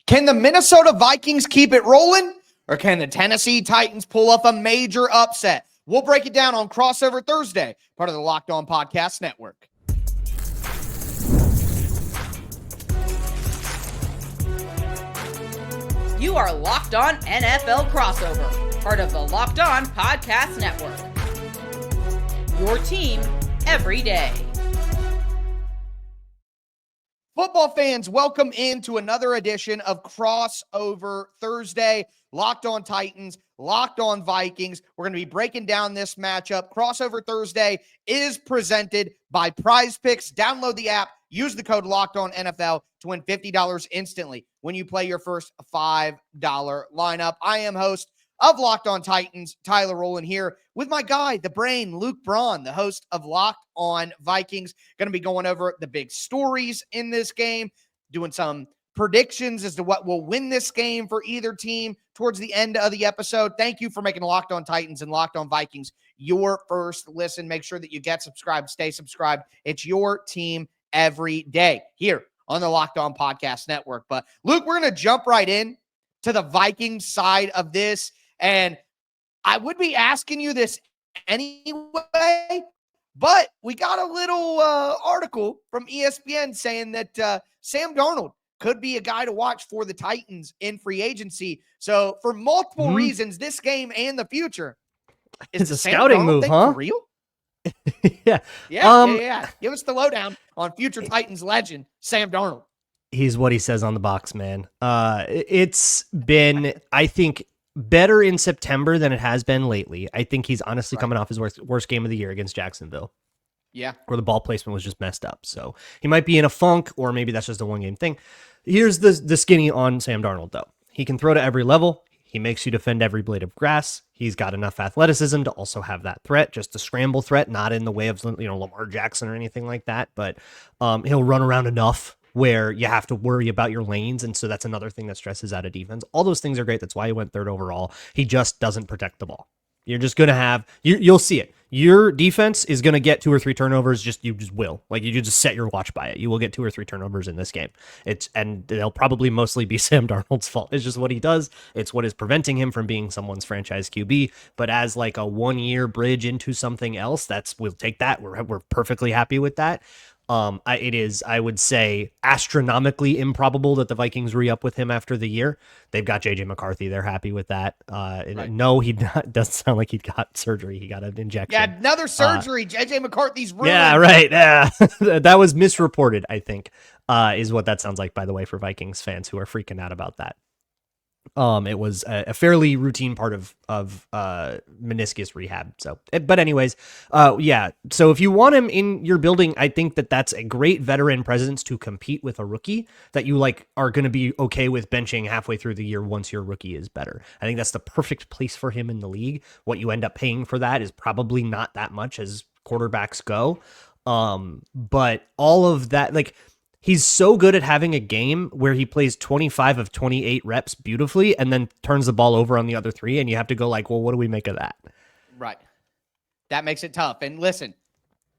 Can the Minnesota Vikings keep it rolling, or can the Tennessee Titans pull off a major upset? We'll break it down on Crossover Thursday, part of the Locked On Podcast Network. You are Locked On NFL Crossover, part of the Locked On Podcast Network. Your team every day. Football fans, welcome into another edition of Crossover Thursday. Locked On Titans, Locked On Vikings. We're going to be breaking down this matchup. Crossover Thursday is presented by Prize Picks. Download the app. Use the code LOCKEDONNFL to win $50 instantly when you play your first $5 lineup. I am host of Locked On Titans, Tyler Rowland, here with my guy, the brain, Luke Braun, the host of Locked On Vikings. Going to be going over the big stories in this game, doing some predictions as to what will win this game for either team towards the end of the episode. Thank you for making Locked On Titans and Locked On Vikings your first listen. Make sure that you get subscribed, stay subscribed. It's your team every day here on the Locked On Podcast Network. But Luke, we're going to jump right in to the Vikings side of this. And I would be asking you this anyway, but we got a little article from ESPN saying that Sam Darnold could be a guy to watch for the Titans in free agency. So for multiple reasons, this game and the future. It's a scouting move, huh? For real? Yeah. Yeah. Give us the lowdown on future Titans legend, Sam Darnold. He's what he says on the box, man. It's been, I think, better in September than it has been lately. I think he's honestly coming off his worst game of the year against Jacksonville. Yeah. Where the ball placement was just messed up. So he might be in a funk, or maybe that's just a one-game thing. Here's the skinny on Sam Darnold, though. He can throw to every level. He makes you defend every blade of grass. He's got enough athleticism to also have that threat, just a scramble threat, not in the way of Lamar Jackson or anything like that. But he'll run around enough where you have to worry about your lanes. And so that's another thing that stresses out a defense. All those things are great. That's why he went third overall. He just doesn't protect the ball. You're just going to have, you'll see it. Your defense is going to get 2 or 3 turnovers. You just will. Like, you just set your watch by it. You will get 2 or 3 turnovers in this game. And they'll probably mostly be Sam Darnold's fault. It's just what he does. It's what is preventing him from being someone's franchise QB. But as like a 1-year bridge into something else, we'll take that. We're perfectly happy with that. It is, I would say, astronomically improbable that the Vikings re-up with him after the year. They've got JJ McCarthy. They're happy with that. Right. No, doesn't sound like he got surgery. He got an injection. Yeah, another surgery. JJ McCarthy's ruined. Yeah, right. Yeah, that was misreported, I think, is what that sounds like, by the way, for Vikings fans who are freaking out about that. It was a fairly routine part of meniscus rehab. So, but anyways, yeah. So if you want him in your building, I think that's a great veteran presence to compete with a rookie that you are going to be okay with benching halfway through the year once your rookie is better. I think that's the perfect place for him in the league. What you end up paying for that is probably not that much as quarterbacks go. But all of that, he's so good at having a game where he plays 25 of 28 reps beautifully and then turns the ball over on the other 3. And you have to go well, what do we make of that? Right. That makes it tough. And listen,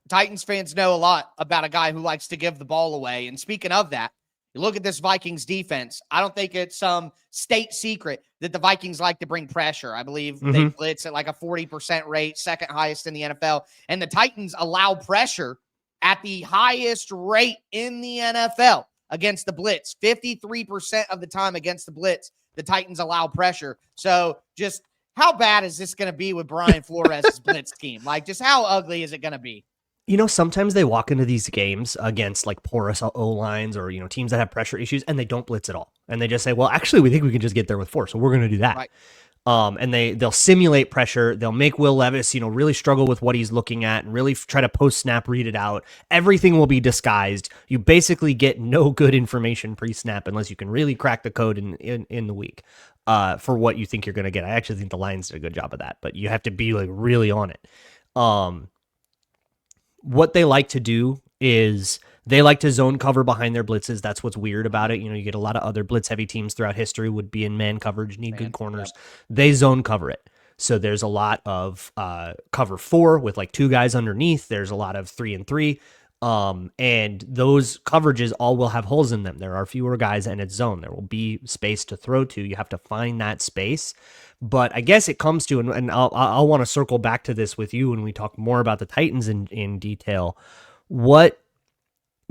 Titans fans know a lot about a guy who likes to give the ball away. And speaking of that, you look at this Vikings defense. I don't think it's some state secret that the Vikings like to bring pressure. I believe they blitz at a 40% rate, second highest in the NFL. And the Titans allow pressure at the highest rate in the NFL against the blitz. 53% of the time against the blitz, the Titans allow pressure. So just how bad is this going to be with Brian Flores' blitz scheme? Just how ugly is it going to be? Sometimes they walk into these games against porous O-lines or, teams that have pressure issues, and they don't blitz at all. And they just say, well, actually, we think we can just get there with 4, so we're going to do that. Right. And they'll simulate pressure. They'll make Will Levis, really struggle with what he's looking at and really try to post-snap read it out. Everything will be disguised. You basically get no good information pre-snap unless you can really crack the code in the week for what you think you're going to get. I actually think the Lions did a good job of that, but you have to be really on it. What they like to do is they like to zone cover behind their blitzes. That's what's weird about it. You get a lot of other blitz-heavy teams throughout history would be in man coverage, need good corners. Yep. They zone cover it. So there's a lot of cover 4 with 2 guys underneath. There's a lot of 3 and 3. And those coverages all will have holes in them. There are fewer guys in its zone. There will be space to throw to. You have to find that space. But I guess it comes to, and I'll want to circle back to this with you when we talk more about the Titans in detail, what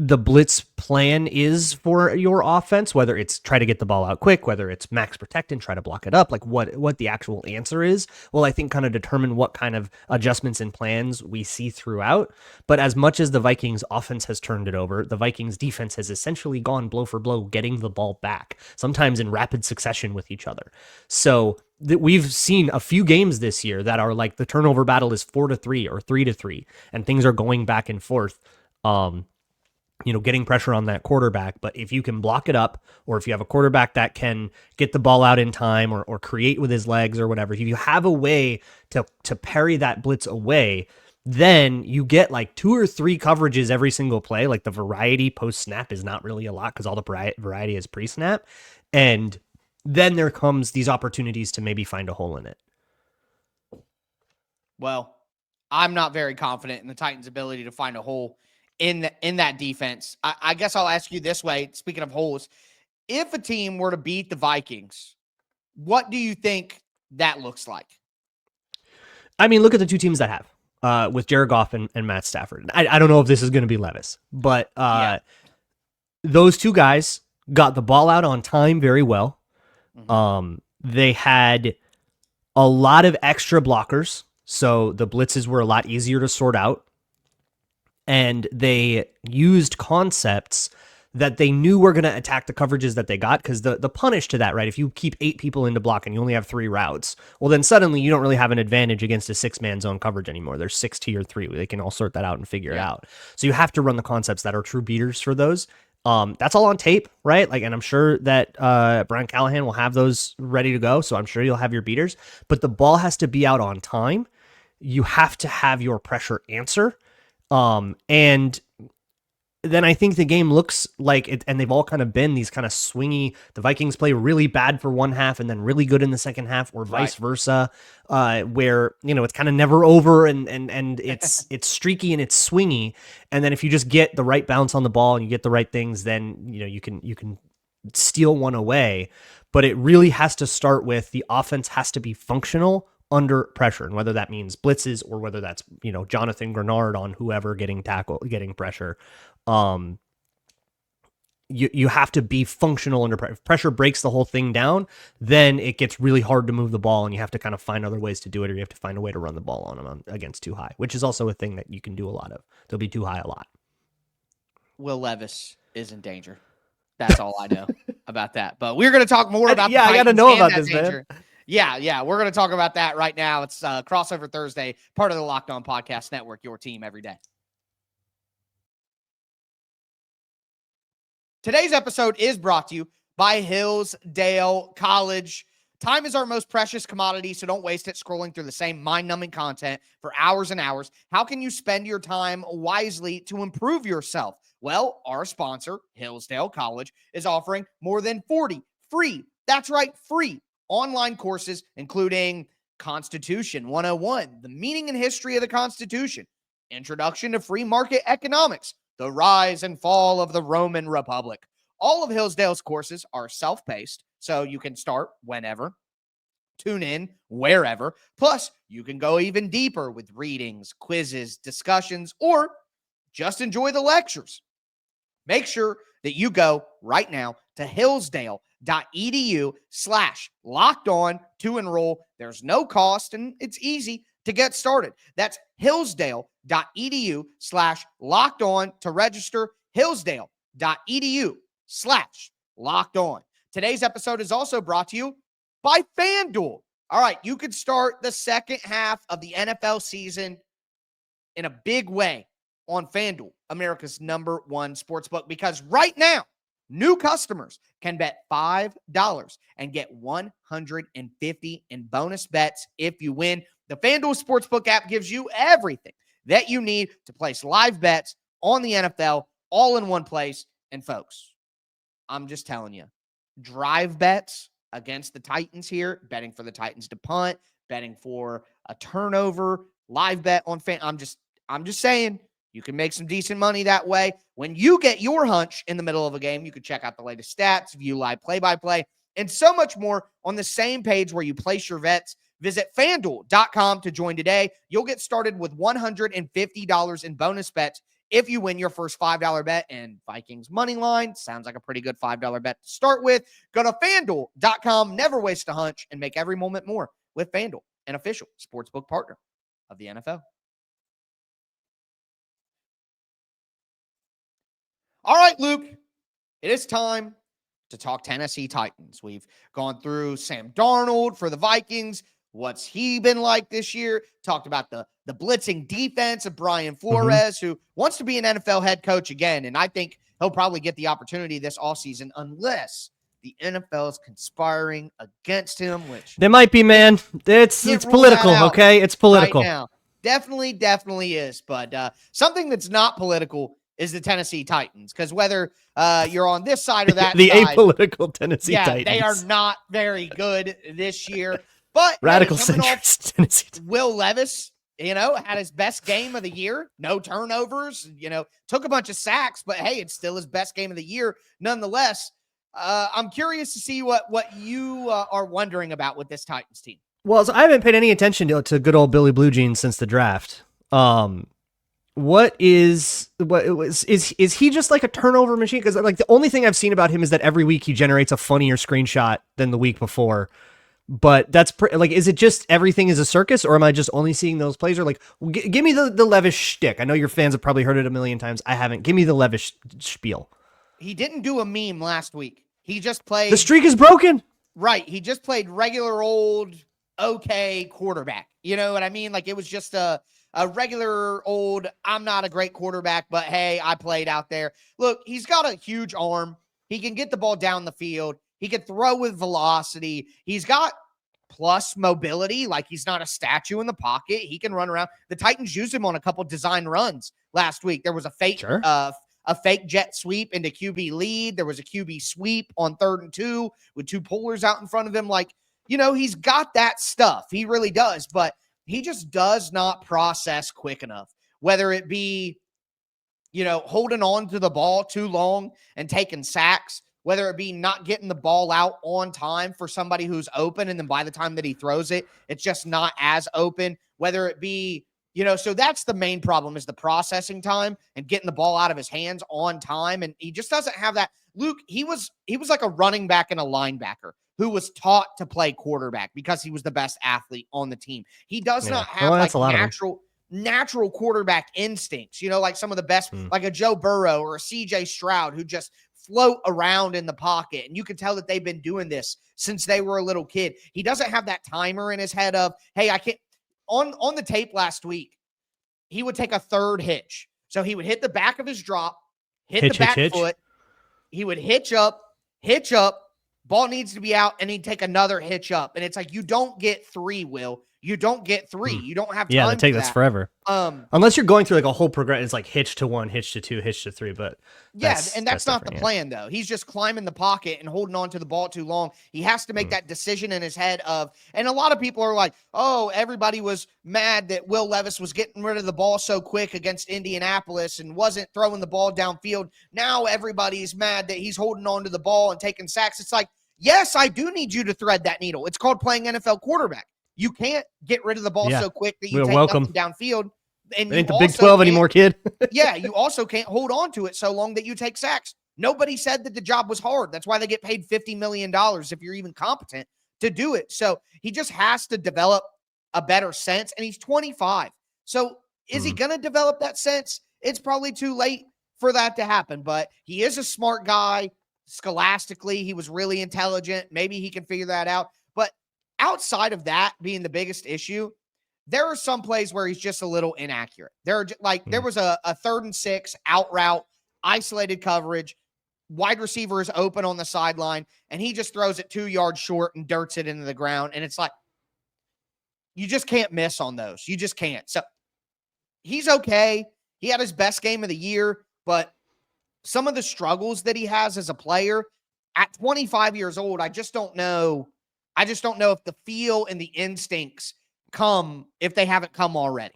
the blitz plan is for your offense, whether it's try to get the ball out quick, whether it's max protect and try to block it up, like what the actual answer is, will I think kind of determine what kind of adjustments and plans we see throughout. But as much as the Vikings offense has turned it over, the Vikings defense has essentially gone blow for blow, getting the ball back, sometimes in rapid succession with each other. So we've seen a few games this year that are like the turnover battle is 4-3 or 3-3, and things are going back and forth. Getting pressure on that quarterback. But if you can block it up, or if you have a quarterback that can get the ball out in time or create with his legs or whatever, if you have a way to parry that blitz away, then you get like 2 or 3 coverages every single play. Like the variety post snap is not really a lot because all the variety is pre snap. And then there comes these opportunities to maybe find a hole in it. Well, I'm not very confident in the Titans' ability to find a hole in that defense. I guess I'll ask you this way, speaking of holes, if a team were to beat the Vikings, what do you think that looks like? I mean, look at the two teams that have, with Jared Goff and Matt Stafford. I don't know if this is going to be Levis, but those two guys got the ball out on time very well. Mm-hmm. They had a lot of extra blockers, so the blitzes were a lot easier to sort out. And they used concepts that they knew were going to attack the coverages that they got, because the punish to that, right? If you keep 8 people into block and you only have 3 routes, well, then suddenly you don't really have an advantage against a 6-man zone coverage anymore. There's 6 tier 3. They can all sort that out and figure it out. So you have to run the concepts that are true beaters for those. That's all on tape, right? Like, and I'm sure that Brian Callahan will have those ready to go. So I'm sure you'll have your beaters, but the ball has to be out on time. You have to have your pressure answer. And then I think the game looks like it, and they've all kind of been these kind of swingy. The Vikings play really bad for one half and then really good in the second half, or vice versa, where, it's kind of never over and it's streaky and it's swingy. And then if you just get the right bounce on the ball and you get the right things, then, you can steal one away. But it really has to start with the offense has to be functional under pressure, and whether that means blitzes or whether that's, Jonathan Grenard on whoever getting pressure. You have to be functional under pressure. If pressure breaks the whole thing down, then it gets really hard to move the ball, and you have to kind of find other ways to do it, or you have to find a way to run the ball on them against too high, which is also a thing that you can do a lot of. They'll be too high a lot. Will Levis is in danger. That's all I know about that. But we're going to talk more about I got to know about this, danger. Man. Yeah. We're going to talk about that right now. It's Crossover Thursday, part of the Locked On Podcast Network, your team every day. Today's episode is brought to you by Hillsdale College. Time is our most precious commodity, so don't waste it scrolling through the same mind-numbing content for hours and hours. How can you spend your time wisely to improve yourself? Well, our sponsor, Hillsdale College, is offering more than 40 free, that's right, free online courses, including Constitution 101, the meaning and history of the Constitution, Introduction to Free Market Economics, the rise and fall of the Roman Republic. All of Hillsdale's courses are self-paced, so you can start whenever, tune in wherever. Plus, you can go even deeper with readings, quizzes, discussions, or just enjoy the lectures. Make sure that you go right now to hillsdale.edu/lockedon to enroll. There's no cost, and it's easy to get started. That's hillsdale.edu/lockedon to register. hillsdale.edu/lockedon. Today's episode is also brought to you by FanDuel. All right, you could start the second half of the NFL season in a big way on FanDuel, America's #1 sportsbook, because right now, new customers can bet $5 and get $150 in bonus bets if you win. The FanDuel Sportsbook app gives you everything that you need to place live bets on the NFL all in one place. And folks, I'm just telling you, drive bets against the Titans here, betting for the Titans to punt, betting for a turnover, live bet on I'm just saying, You can make some decent money that way. When you get your hunch in the middle of a game, you can check out the latest stats, view live play-by-play, and so much more on the same page where you place your bets. Visit FanDuel.com to join today. You'll get started with $150 in bonus bets if you win your first $5 bet. And Vikings money line sounds like a pretty good $5 bet to start with. Go to FanDuel.com, never waste a hunch, and make every moment more with FanDuel, an official sportsbook partner of the NFL. All right, Luke, it is time to talk Tennessee Titans. We've gone through Sam Darnold for the Vikings. What's he been like this year? Talked about the blitzing defense of Brian Flores, who wants to be an NFL head coach again. And I think he'll probably get the opportunity this offseason unless the NFL is conspiring against him, which they might be, man. It's political, okay? It's political. Right now. Definitely is. But something that's not political is the Tennessee Titans, because whether you're on this side or that the side, apolitical Tennessee Titans. They are not very good this year. But radical centrist Tennessee. Will Levis, had his best game of the year. No turnovers, took a bunch of sacks, but hey, it's still his best game of the year nonetheless. I'm curious to see what you are wondering about with this Titans team. Well, so I haven't paid any attention to good old Billy Blue Jeans since the draft. Is he just like a turnover machine? Because like the only thing I've seen about him is that every week he generates a funnier screenshot than the week before. But that's is it just everything is a circus, or am I just only seeing those plays? Or like, give me the Levis shtick. I know your fans have probably heard it a million times. I haven't. Give me the Levis spiel. He didn't do a meme last week. He just played. The streak is broken. Right. He just played regular old okay quarterback. You know what I mean? Like it was just a regular old, I'm not a great quarterback, but hey, I played out there. Look, he's got a huge arm. He can get the ball down the field. He can throw with velocity. He's got plus mobility. Like he's not a statue in the pocket. He can run around. The Titans used him on a couple design runs last week. There was a fake, a fake jet sweep into QB lead. There was a QB sweep on 3rd and 2 with 2 pullers out in front of him. Like, he's got that stuff. He really does, but he just does not process quick enough, whether it be, holding on to the ball too long and taking sacks, whether it be not getting the ball out on time for somebody who's open. And then by the time that he throws it, it's just not as open, whether it be, so that's the main problem is the processing time and getting the ball out of his hands on time. And he just doesn't have that. Luke, he was like a running back and a linebacker who was taught to play quarterback because he was the best athlete on the team. He does not have natural quarterback instincts, like some of the best, like a Joe Burrow or a CJ Stroud who just float around in the pocket. And you can tell that they've been doing this since they were a little kid. He doesn't have that timer in his head of, hey, I can't. On the tape last week, he would take a third hitch. So he would hit the back of his drop, hit the back foot. He would hitch up, ball needs to be out, and he'd take another hitch up. And it's like, you don't get 3, Will. You don't get 3. You don't have time to take that's forever. Unless you're going through like a whole progression. It's like hitch to 1, hitch to 2, hitch to 3. But that's not the plan though. He's just climbing the pocket and holding on to the ball too long. He has to make that decision in his head of, and a lot of people are like, oh, everybody was mad that Will Levis was getting rid of the ball so quick against Indianapolis and wasn't throwing the ball downfield. Now everybody's mad that he's holding on to the ball and taking sacks. It's like, yes, I do need you to thread that needle. It's called playing NFL quarterback. You can't get rid of the ball so quick that you take nothing downfield. And it ain't the Big 12 anymore, kid. You also can't hold on to it so long that you take sacks. Nobody said that the job was hard. That's why they get paid $50 million if you're even competent to do it. So he just has to develop a better sense, and he's 25. So is he going to develop that sense? It's probably too late for that to happen, but he is a smart guy. Scholastically, he was really intelligent. Maybe he can figure that out. But outside of that being the biggest issue, there are some plays where he's just a little inaccurate. There was a 3rd and 6 out route, isolated coverage, wide receiver is open on the sideline, and he just throws it 2 yards short and dirts it into the ground. And it's like, you just can't miss on those. You just can't. So he's okay. He had his best game of the year, but some of the struggles that he has as a player at 25 years old, I just don't know. I just don't know if the feel and the instincts come if they haven't come already.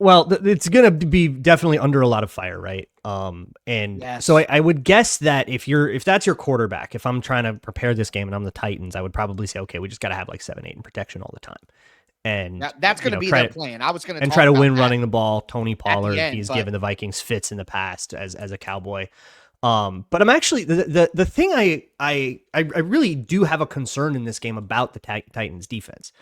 Well, it's going to be definitely under a lot of fire, right? And Yes. so I would guess that if that's your quarterback, if I'm trying to prepare this game and I'm the Titans, I would probably say, okay, we just got to have like 7-8 in protection all the time. And That's going to be their plan. I was going to try to about win that running the ball. Tony at the Pollard, end, he's but given the Vikings fits in the past as a Cowboy. But I'm actually the thing I really do have a concern in this game about the Titans defense,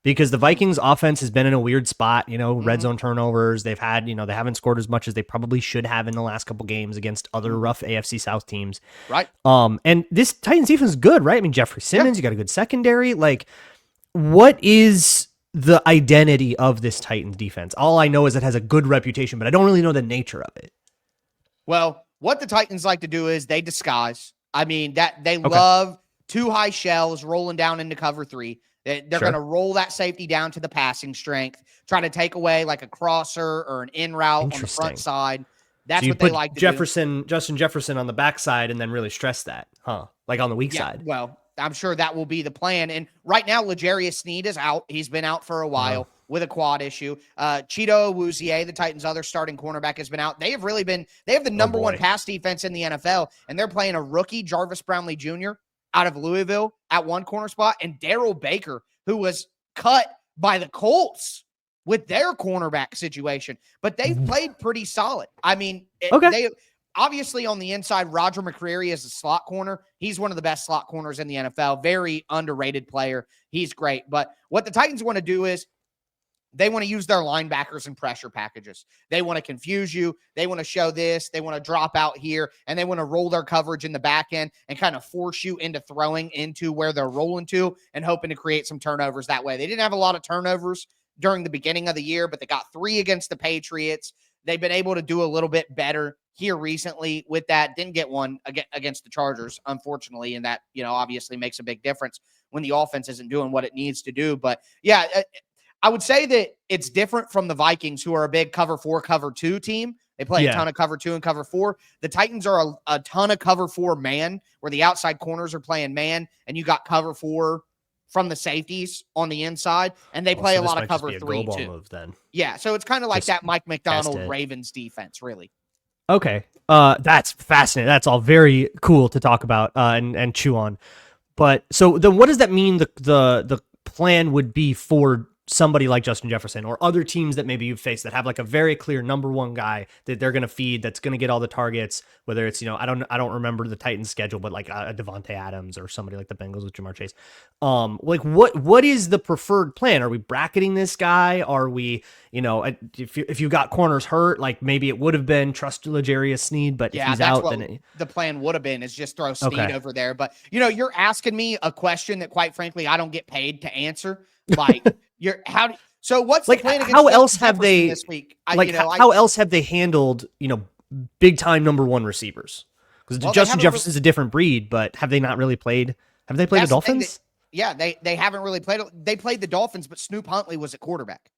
because the Vikings offense has been in a weird spot, red zone turnovers. They've had, they haven't scored as much as they probably should have in the last couple games against other rough AFC South teams. right. And this Titans defense is good, right? I mean, Jeffrey Simmons, you got a good secondary. Like, what is the identity of this Titans defense? All I know is it has a good reputation, but I don't really know the nature of it. Well, what the Titans like to do is they disguise. I mean, that they love two high shells rolling down into cover 3. They're going to roll that safety down to the passing strength, try to take away like a crosser or an in route on the front side. That's so what they like to do. Justin Jefferson on the backside and then really stress that, huh? Like on the weak side. Well, I'm sure that will be the plan. And right now, L'Jarius Sneed is out. He's been out for a while with a quad issue. Cheeto Awuzie, the Titans' other starting cornerback, has been out. They have the number one pass defense in the NFL, and they're playing a rookie, Jarvis Brownlee Jr., out of Louisville at one corner spot, and Darryl Baker, who was cut by the Colts with their cornerback situation. But they've played pretty solid. I mean, they obviously on the inside, Roger McCreary is a slot corner. He's one of the best slot corners in the NFL. Very underrated player. He's great. But what the Titans want to do is they want to use their linebackers in pressure packages. They want to confuse you. They want to show this. They want to drop out here, and they want to roll their coverage in the back end and kind of force you into throwing into where they're rolling to and hoping to create some turnovers that way. They didn't have a lot of turnovers during the beginning of the year, but they got 3 against the Patriots. They've been able to do a little bit better here recently with that. Didn't get one against the Chargers, unfortunately, and that, obviously makes a big difference when the offense isn't doing what it needs to do. But yeah, I would say that it's different from the Vikings, who are a big cover 4, cover 2 team. They play a ton of cover 2 and cover 4. The Titans are a ton of cover 4 man, where the outside corners are playing man, and you got cover 4 from the safeties on the inside, and they play a lot of cover 3 too. Move, then. Yeah, so it's kind of like that Mike McDonald Ravens defense, really. Okay, that's fascinating. That's all very cool to talk about and chew on. But so then, what does that mean? The plan would be for somebody like Justin Jefferson or other teams that maybe you've faced that have like a very clear number one guy that they're going to feed, that's going to get all the targets, whether it's, I don't remember the Titans schedule, but like a Devontae Adams or somebody like the Bengals with Jamar Chase. Like what is the preferred plan? Are we bracketing this guy? Are we, if you got corners hurt, like maybe it would have been trust L'Jarius Sneed, but if he's out, then the plan would have been is just throw Sneed over there. But you're asking me a question that quite frankly, I don't get paid to answer. Like so what's the plan against how else have they this week? How else have they handled, big time number one receivers? Because Justin Jefferson's a different breed, but have they not really played? Have they played the Dolphins? They haven't really played. They played the Dolphins, but Snoop Huntley was at quarterback.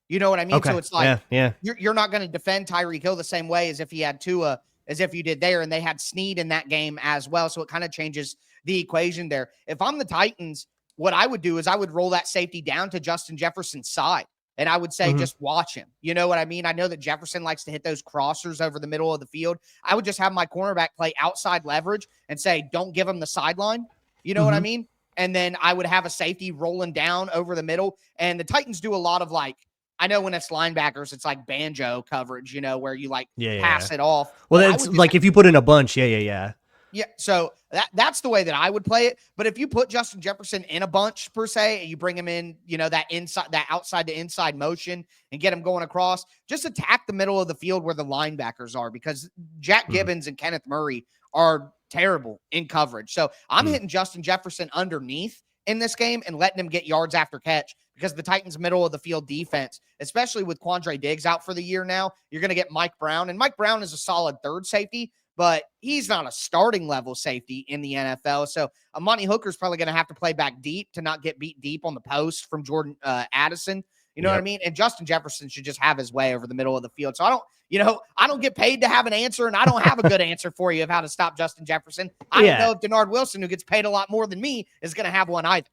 You know what I mean? Okay. So it's like, you're not going to defend Tyreek Hill the same way as if he had Tua, as if you did there, and they had Sneed in that game as well. So it kind of changes the equation there. If I'm the Titans, what I would do is I would roll that safety down to Justin Jefferson's side. And I would say, just watch him. You know what I mean? I know that Jefferson likes to hit those crossers over the middle of the field. I would just have my cornerback play outside leverage and say, don't give him the sideline. You know what I mean? And then I would have a safety rolling down over the middle. And the Titans do a lot of I know when it's linebackers, it's like banjo coverage, where you pass it off. Well, that's like if you put in a bunch. Yeah, so that's the way that I would play it. But if you put Justin Jefferson in a bunch per se, and you bring him in, that outside to inside motion and get him going across, just attack the middle of the field where the linebackers are, because Jack Gibbons and Kenneth Murray are terrible in coverage. So I'm hitting Justin Jefferson underneath in this game and letting him get yards after catch, because the Titans' middle of the field defense, especially with Quandre Diggs out for the year now, you're going to get Mike Brown. And Mike Brown is a solid third safety, but he's not a starting level safety in the NFL. So Amani Hooker's probably going to have to play back deep to not get beat deep on the post from Jordan Addison. You know what I mean? And Justin Jefferson should just have his way over the middle of the field. So I don't get paid to have an answer, and I don't have a good answer for you of how to stop Justin Jefferson. I don't know if Denard Wilson, who gets paid a lot more than me, is going to have one either.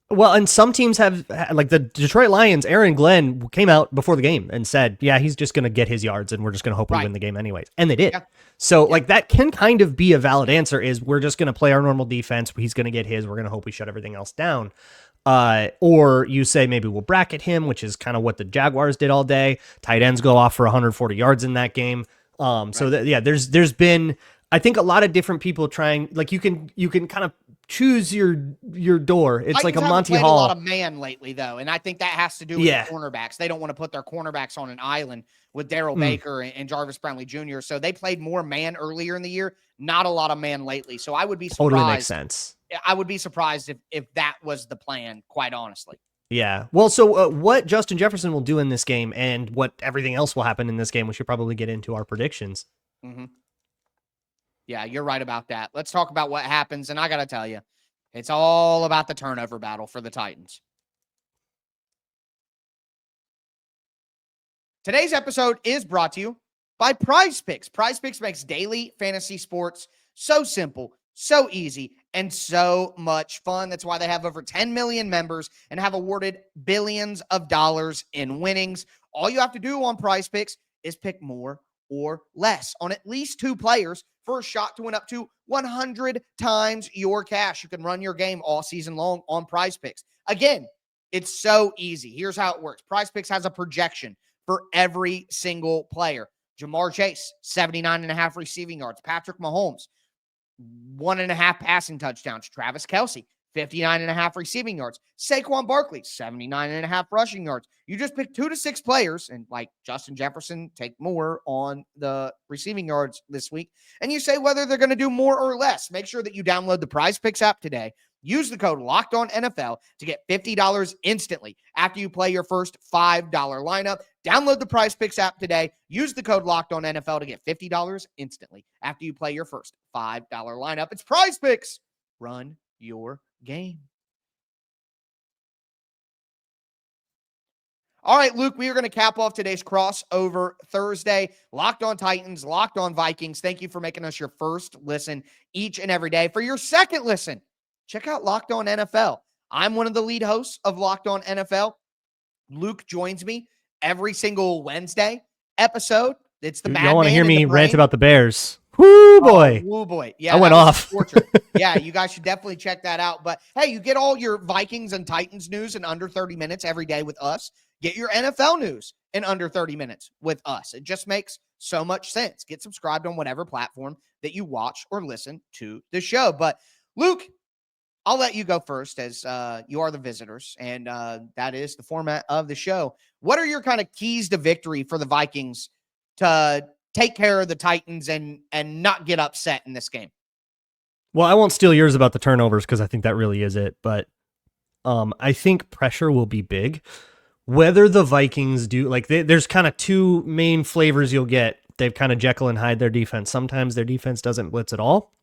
Well, and some teams have, like the Detroit Lions, Aaron Glenn came out before the game and said, yeah, he's just going to get his yards and we're just going to hope we win the game anyways. And they did. Yeah. So like that can kind of be a valid answer, is we're just going to play our normal defense. He's going to get his, we're going to hope we shut everything else down. Or you say maybe we'll bracket him, which is kind of what the Jaguars did all day. Tight ends go off for 140 yards in that game. So there's been, I think, a lot of different people trying, like you can kind of choose your door. It's like a Monty Hall. A lot of man lately though, and I think that has to do with the cornerbacks. They don't want to put their cornerbacks on an island with Darryl Baker and Jarvis Brownlee Jr. So they played more man earlier in the year, not a lot of man lately. So I would be surprised. Totally makes sense. I would be surprised if that was the plan, quite honestly. Yeah. Well, so what Justin Jefferson will do in this game and what everything else will happen in this game, we should probably get into our predictions. Mm-hmm. Yeah, you're right about that. Let's talk about what happens. And I got to tell you, it's all about the turnover battle for the Titans. Today's episode is brought to you by Prize Picks. Prize Picks makes daily fantasy sports so simple, so easy, and so much fun. That's why they have over 10 million members and have awarded billions of dollars in winnings. All you have to do on Prize Picks is pick more or less on at least 2 players for a shot to win up to 100 times your cash. You can run your game all season long on Prize Picks. Again, it's so easy. Here's how it works. Prize Picks has a projection for every single player. Jamar Chase, 79.5 receiving yards. Patrick Mahomes, 1.5 passing touchdowns. Travis Kelce, 59.5 receiving yards. Saquon Barkley, 79.5 rushing yards. You just pick 2 to 6 players, and like Justin Jefferson, take more on the receiving yards this week, and you say whether they're going to do more or less. Make sure that you download the Prize Picks app today. Use the code LOCKEDONNFL to get $50 instantly after you play your first $5 lineup. Download the Prize Picks app today. Use the code LOCKEDONNFL to get $50 instantly after you play your first $5 lineup. It's Prize Picks. Run your game. All right, Luke, we are going to cap off today's crossover Thursday. Locked on Titans, Locked on Vikings. Thank you for making us your first listen each and every day. For your second listen, check out Locked on NFL. I'm one of the lead hosts of Locked on NFL. Luke joins me every single Wednesday episode. It's the Y'all want to hear me rant about the Bears? Woo boy. Woo boy. Yeah, I went off. Yeah, you guys should definitely check that out. But hey, you get all your Vikings and Titans news in under 30 minutes every day with us. Get your NFL news in under 30 minutes with us. It just makes so much sense. Get subscribed on whatever platform that you watch or listen to the show. But Luke, I'll let you go first, as you are the visitors, and that is the format of the show. What are your kind of keys to victory for the Vikings to take care of the Titans and not get upset in this game? Well, I won't steal yours about the turnovers because I think that really is it. But I think pressure will be big. Whether the Vikings do, like, there's kind of 2 main flavors you'll get. They've kind of Jekyll and Hyde their defense. Sometimes their defense doesn't blitz at all.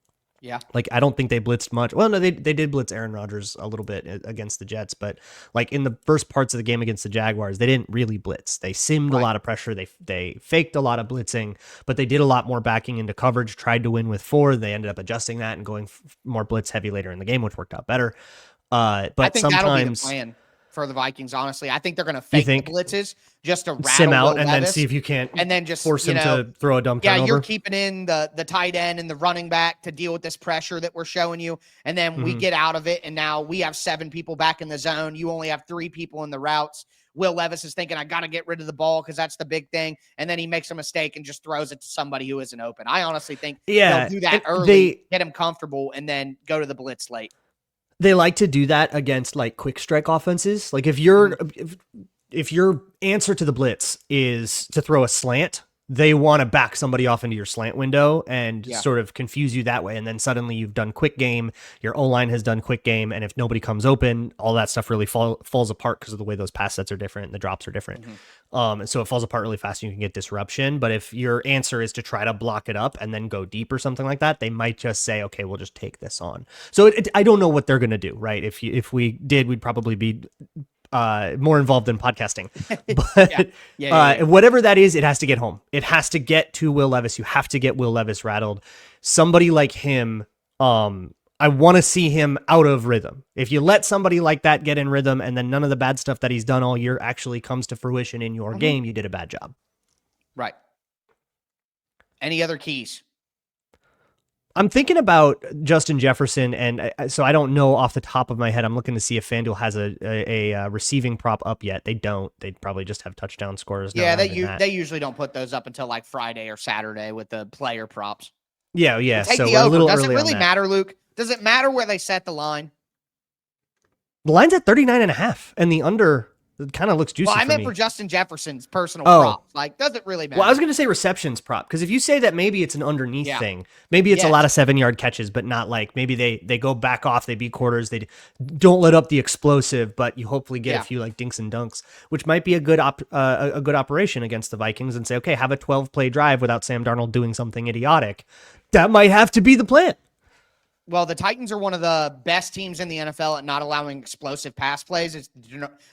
Yeah. Like, I don't think they blitzed much. Well, no, they did blitz Aaron Rodgers a little bit against the Jets, but like in the first parts of the game against the Jaguars, they didn't really blitz. They simmed a lot of pressure. They faked a lot of blitzing, but they did a lot more backing into coverage, tried to win with 4. They ended up adjusting that and going more blitz heavy later in the game, which worked out better. But I think sometimes that'll be the plan for the Vikings, honestly. I think they're going to fake the blitzes just to rattle sim out Will and Levis, then see if you can't and then just force him to throw a dumb turnover. Yeah, you're keeping in the tight end and the running back to deal with this pressure that we're showing you, and then we get out of it, and now we have 7 people back in the zone. You only have 3 people in the routes. Will Levis is thinking, I got to get rid of the ball because that's the big thing, and then he makes a mistake and just throws it to somebody who isn't open. I honestly think they'll do that early, get him comfortable, and then go to the blitz late. They like to do that against like quick strike offenses. Like if your answer to the blitz is to throw a slant, they want to back somebody off into your slant window and sort of confuse you that way. And then suddenly you've done quick game, your O-line has done quick game. And if nobody comes open, all that stuff really falls apart because of the way those pass sets are different and the drops are different. And so it falls apart really fast and you can get disruption. But if your answer is to try to block it up and then go deep or something like that, they might just say, okay, we'll just take this on. So I don't know what they're going to do, right? If we did, we'd probably be more involved in podcasting, but whatever that is, it has to get home. It has to get to Will Levis. You have to get Will Levis rattled. Somebody like him, I I want to see him out of rhythm. If you let somebody like that get in rhythm and then none of the bad stuff that he's done all year actually comes to fruition in your game, you did a bad job. Right. Any other keys? I'm thinking about Justin Jefferson, and so I don't know off the top of my head. I'm looking to see if FanDuel has a receiving prop up yet. They don't. They probably just have touchdown scorers. Yeah, they usually don't put those up until like Friday or Saturday with the player props. Yeah. We'll take so the we're over. a little Does it early really on that. matter, Luke? Does it matter where they set the line? The line's at 39.5, and the under kind of looks juicy. Well, I meant me. for Justin Jefferson's personal props. Like, does it really matter? Well, I was going to say receptions prop, because if you say that maybe it's an underneath thing, maybe it's Yes. a lot of 7-yard catches, but not like maybe they go back off, they beat quarters, they don't let up the explosive, but you hopefully get a few like dinks and dunks, which might be a good operation against the Vikings, and say, okay, have a 12-play drive without Sam Darnold doing something idiotic. That might have to be the plan. Well, the Titans are one of the best teams in the NFL at not allowing explosive pass plays. It's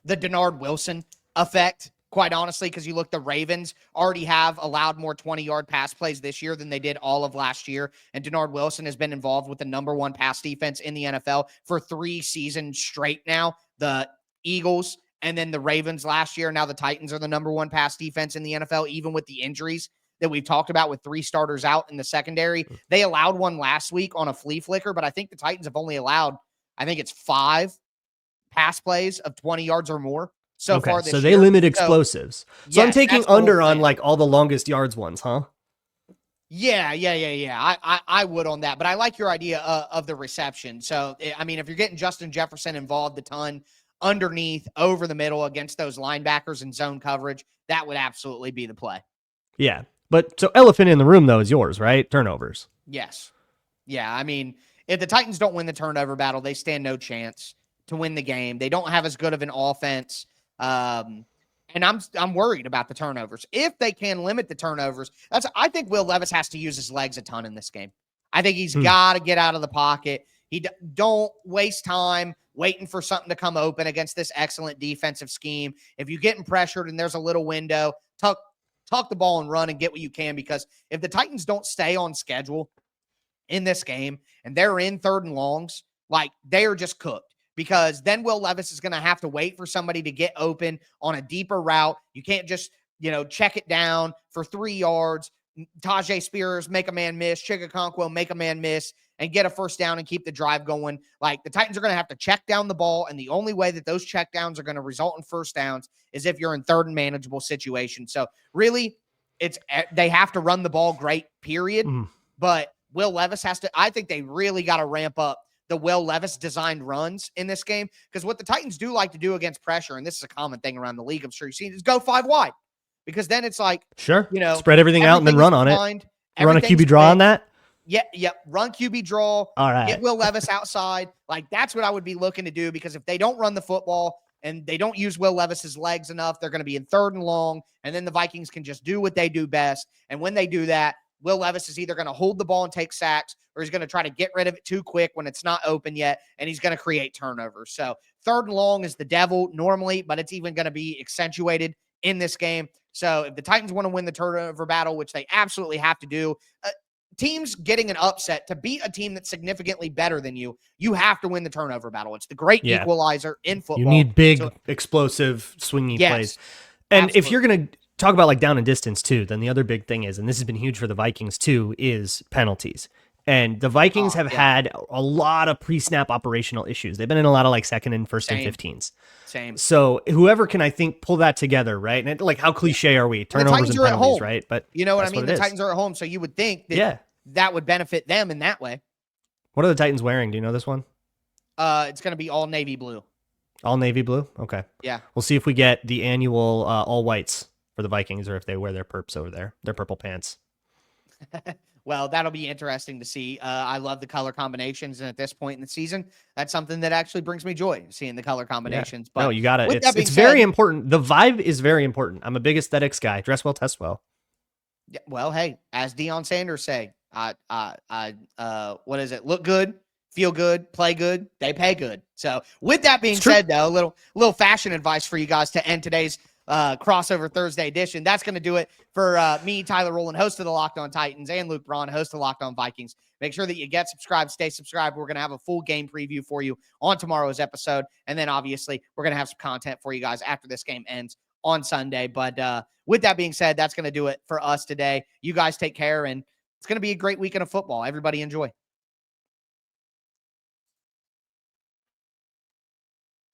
the Darnold Wilson effect, quite honestly, because you look, the Ravens already have allowed more 20-yard pass plays this year than they did all of last year. And Darnold Wilson has been involved with the number one pass defense in the NFL for 3 seasons straight now. The Eagles and then the Ravens last year. Now the Titans are the number one pass defense in the NFL, even with the injuries that we've talked about with 3 starters out in the secondary. They allowed one last week on a flea flicker, but I think the Titans have only allowed, I think it's 5 pass plays of 20 yards or more so far this year. So they limit explosives. So yes, I'm taking under on like all the longest yards ones, huh? Yeah. I would on that, but I like your idea of the reception. So, I mean, if you're getting Justin Jefferson involved a ton underneath, over the middle against those linebackers in zone coverage, that would absolutely be the play. Yeah. But so elephant in the room, though, is yours, right? Turnovers. Yes. Yeah. I mean, if the Titans don't win the turnover battle, they stand no chance to win the game. They don't have as good of an offense. And I'm worried about the turnovers. If they can limit the turnovers, I think Will Levis has to use his legs a ton in this game. I think he's got to get out of the pocket. Don't waste time waiting for something to come open against this excellent defensive scheme. If you're getting pressured and there's a little window, tuck the ball and run and get what you can, because if the Titans don't stay on schedule in this game and they're in 3rd and longs, like, they are just cooked, because then Will Levis is going to have to wait for somebody to get open on a deeper route. You can't just, check it down for 3 yards. Tajay Spears, make a man miss. Chigakonkwo, make a man miss, and get a first down and keep the drive going. Like, the Titans are going to have to check down the ball, and the only way that those check downs are going to result in first downs is if you're in 3rd and manageable situations. So really, they have to run the ball great, period. But Will Levis I think they really got to ramp up the Will Levis designed runs in this game, because what the Titans do like to do against pressure, and this is a common thing around the league, I'm sure you've seen, is go 5 wide. Because then it's like, spread everything out and then run on it. Run a QB draw on that. Yeah. Run QB draw. All right. Get Will Levis outside. Like, that's what I would be looking to do, because if they don't run the football and they don't use Will Levis's legs enough, they're going to be in 3rd and long, and then the Vikings can just do what they do best. And when they do that, Will Levis is either going to hold the ball and take sacks, or he's going to try to get rid of it too quick when it's not open yet, and he's going to create turnovers. So 3rd and long is the devil normally, but it's even going to be accentuated in this game. So if the Titans want to win the turnover battle, which they absolutely have to do, teams getting an upset, to beat a team that's significantly better than you, you have to win the turnover battle. It's the great equalizer in football. You need big, explosive, swingy plays. And absolutely. if you're going to talk about like down and distance too, then the other big thing is, and this has been huge for the Vikings too, is penalties. And the Vikings have had a lot of pre-snap operational issues. They've been in a lot of like 2nd and 1st and 15s. Same. So whoever can, I think, pull that together, right? And like, how cliche are we? Turnovers and penalties, right? But you know what I mean? The Titans are at home, so you would think that that would benefit them in that way. What are the Titans wearing? Do you know this one? It's going to be all navy blue. All navy blue? Okay. Yeah. We'll see if we get the annual all whites for the Vikings, or if they wear their perps over there, their purple pants. Well, that'll be interesting to see. I love the color combinations, and at this point in the season, that's something that actually brings me joy, seeing the color combinations. But no, you got it. It's very important. The vibe is very important. I'm a big aesthetics guy. Dress well, test well. Yeah, well, hey, as Deion Sanders say, what is it? Look good, feel good, play good, they pay good. So with that being said, though, a little fashion advice for you guys to end today's crossover Thursday edition. That's going to do it for me, Tyler Rowland, host of the Locked On Titans, and Luke Braun, host of the Locked On Vikings. Make sure that you get subscribed, stay subscribed. We're going to have a full game preview for you on tomorrow's episode. And then obviously we're going to have some content for you guys after this game ends on Sunday. But with that being said, that's going to do it for us today. You guys take care, and it's going to be a great weekend of football. Everybody enjoy.